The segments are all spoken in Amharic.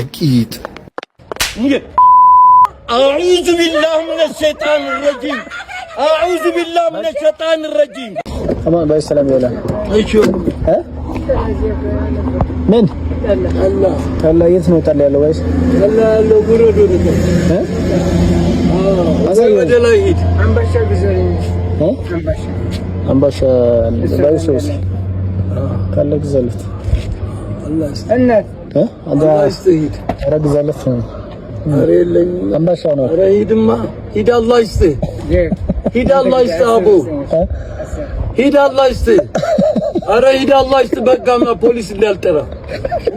أكيد. أعوذ بالله من الشيطان الرجيم. أعوذ بالله من الشيطان الرجيم. أما باي السلام يلا. أيشو. ها؟ من؟ الله. الله يسمع تلا يلا بايس. الله برودو. ها؟ أزاي ولا يد. أمباشا بزرين. ها؟ أمباشا بايسوس. كلك زلفت. الله. الناس. ها؟ الله يستهيد. رج زلفت. أريلين. أمباشا نو. أريد ما. هيد الله يستهيد. هيد الله يستهابو. ها؟ هيد الله يستهيد. أريد الله يستهيد بقى ما بوليس اللي الترا.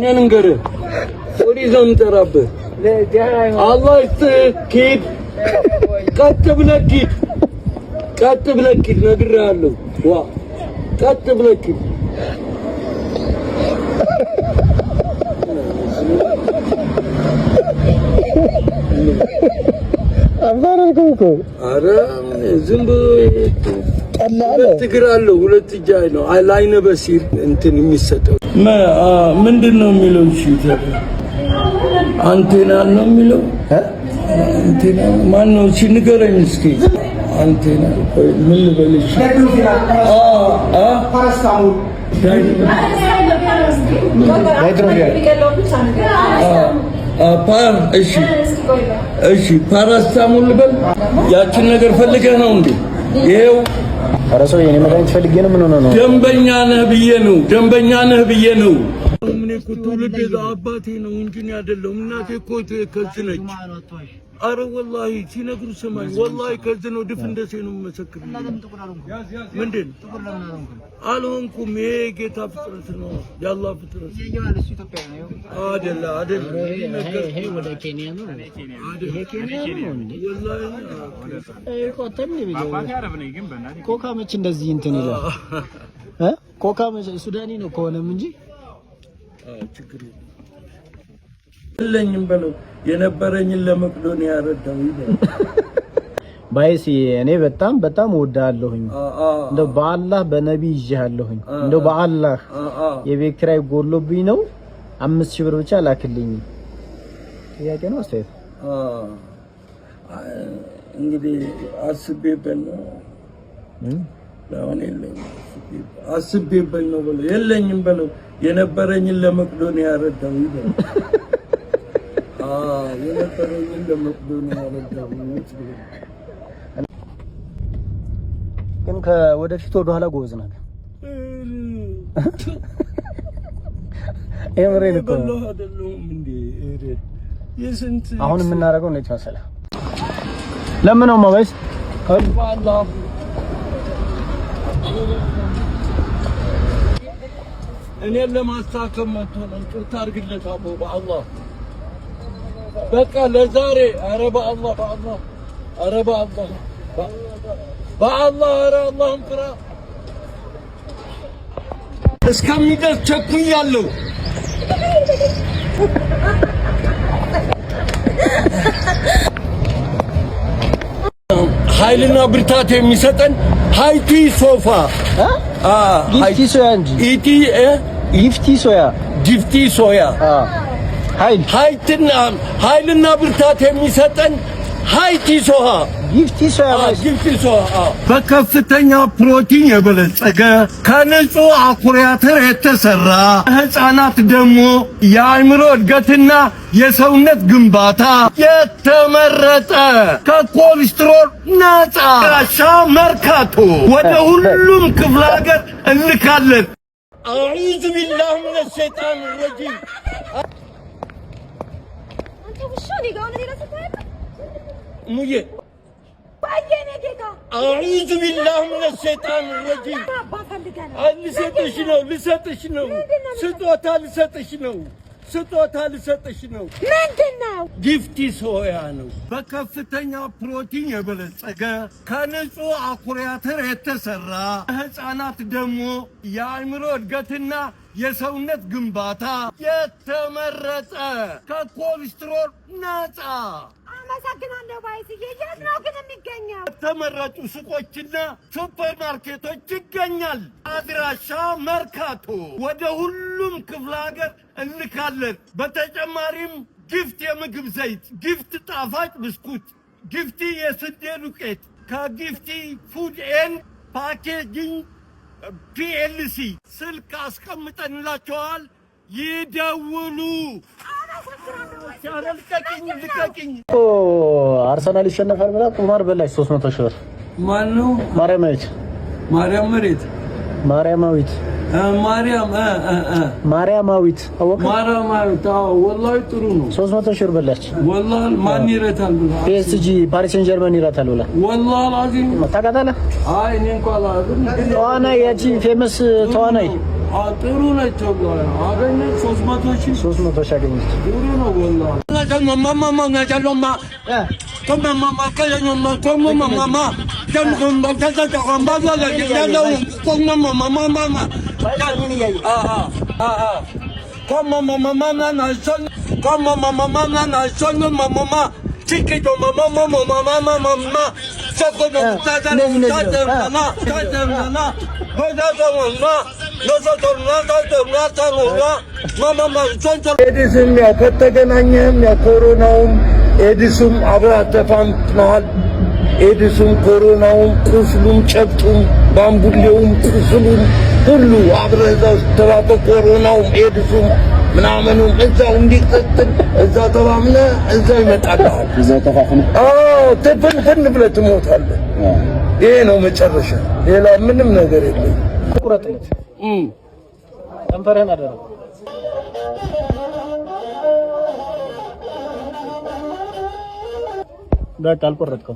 نينغرة. بوليس هم ترى به. الله يستهيد كيد. كاتب لك كيد. كاتب لك كيد نقرأ وا. كاتب لك كيد. أفضلكم. أرام زنبو. الله. تقرأ ولا تجاينه. علاينا بسير أنتني ميستو. ما من دنا ميلون شيء أنتنا نو ميلون. ها؟ أنتنا ما نو شيء نقرأنيسكي. أنتنا من بلش. paracetamol. بار أشي paracetamol بل يا كنا قرفلك أنا عندي يو رسول يعني ما كان يتفلق جنو منو نو جنبنا بينو جنبنا بينو من كتولد أباتي نونجني هذا لهم ناتي كوتو كذنج أرى والله سينقول سماي والله كذنو دفندسينو مسكر مندين ألونكم ميجي تفطرسنو يا الله فطرس عادل عادل هي ولا كينيا نو هي كينيا والله ኮተም ኮካ መች እንደዚህ እንትን ይላል ኮካ መች ሱዳኒ ነው ከሆነም እንጂ ችግር የለኝም በለው የነበረኝን ለመቅዶኒያ ያረዳው ይላል ባይሲ እኔ በጣም ወዳለሁኝ እንደው በአላህ በነብይ ይያለሁኝ እንደው በአላህ የቤት ኪራይ ጎሎብኝ ነው 5000 ብር ብቻ ላክልኝ ጥያቄ ነው አስተያየት እንግዲህ አስቤበት ነው አስቤበት ነው በለው የለኝም በለው የነበረኝን ለመቅዶኒያ ያረዳው ይላል የነበረኝን ለመቅዶኒያ ያረዳው ግን ከወደፊት ወደ ኋላ ጎበዝ ናት ኤምሬን እኮ አሁን የምናደርገው እንዴት መሰለህ ለምን ነው ማባይስ አላህ እኔ ለማስተካከል መጥቶ ታርግለት አቦ በአላህ በቃ ለዛሬ ኧረ በአላህ ኧረ በአላህ ኧረ አላህን ፍራ እስከሚደርስ ቸኩያለሁ ኃይልና ብርታት የሚሰጠን ሃይቲ ሶፋ ጊፍቲ ሶያ እንጂ ኢቲ ጊፍቲ ሶያ ኃይልና ብርታት የሚሰጠን ሃይቲ ሶሃ ጊፍቲ ሶሃ በከፍተኛ ፕሮቲን የበለጸገ ከንጹህ አኩሪ አተር የተሰራ ህፃናት ደግሞ የአእምሮ እድገትና የሰውነት ግንባታ የተመረጠ ከኮሌስትሮል ነፃ ራሻ መርካቶ ወደ ሁሉም ክፍለ ሀገር እንልካለን። አዑዙ ቢላህ ሚነ ሸይጣን ረጂም አንተ ውሻ ሊጋው ነው ይላል ሙዬ ባየኔ ጌታ አዑዙ ቢላህ ሚነ ሸይጣን ረጂም ልሰጥሽ ነው ስጦታ ልሰጥሽ ነው ምንድነው ጊፍቲ ሶያ ነው በከፍተኛ ፕሮቲን የበለጸገ ከንጹህ አኩሪ አተር የተሰራ ህፃናት ደግሞ የአእምሮ እድገትና የሰውነት ግንባታ የተመረጠ ከኮሌስትሮል ነፃ አመሰግናለሁ ባይስዬ። የት ነው ግን የሚገኘው? ተመረጡ ሱቆችና ሱፐርማርኬቶች ይገኛል። አድራሻ መርካቶ። ወደ ሁሉም ክፍለ ሀገር እንልካለን። በተጨማሪም ጊፍት የምግብ ዘይት፣ ጊፍት ጣፋጭ ብስኩት፣ ጊፍቲ የስንዴ ዱቄት ከጊፍቲ ፉድ ኤንድ ፓኬጂንግ ፒኤልሲ ስልክ አስቀምጠንላቸዋል። ይደውሉ። አርሰናል ይሸነፋል ብላ ቁማር በላች 300 ሺህ ብር። ማነው? ማርያማዊት ማርያማዊት ወላሂ ጥሩ ነው። 300 ሺህ ብር በላች። ወላሂ ማን ይረታል ብላ ፒኤስጂ ፓሪስ ሴን ጀርመን ይረታል ብላ ወላሂ አዚም ታውቃታለህ? አይ እኔ እንኳን አላውቅም። ተዋናይ ያቺ ፌመስ ተዋናይ ጥሩ ነች። አገኘች 300 ሺህ አገኘች። ጥሩ ነው ወላሂ። ኤዲስም ያው ከተገናኘህም ያው ኮሮናውም ኤዲሱም አብረህ ተፋምተሃል። ኤዲሱም ኮሮናውም ቁስሉም ጨብጡም ባምቡሌውም ቁስሉም ሁሉ አብረህ እዛው ተባብረህ ኮሮናውም ኤዲሱም ምናምኑም እዛው እንዲቀጥል እዛው ተባምነህ እዛው ይመጣልሃል። እዛው ተፋፍነህ ትፍንፍን ብለህ ትሞታለህ። ይሄ ነው መጨረሻ። ሌላ ምንም ነገር የለም። ቁረጥለት ከንፈርህን አደረግ። በቃ አልቆረጥከው።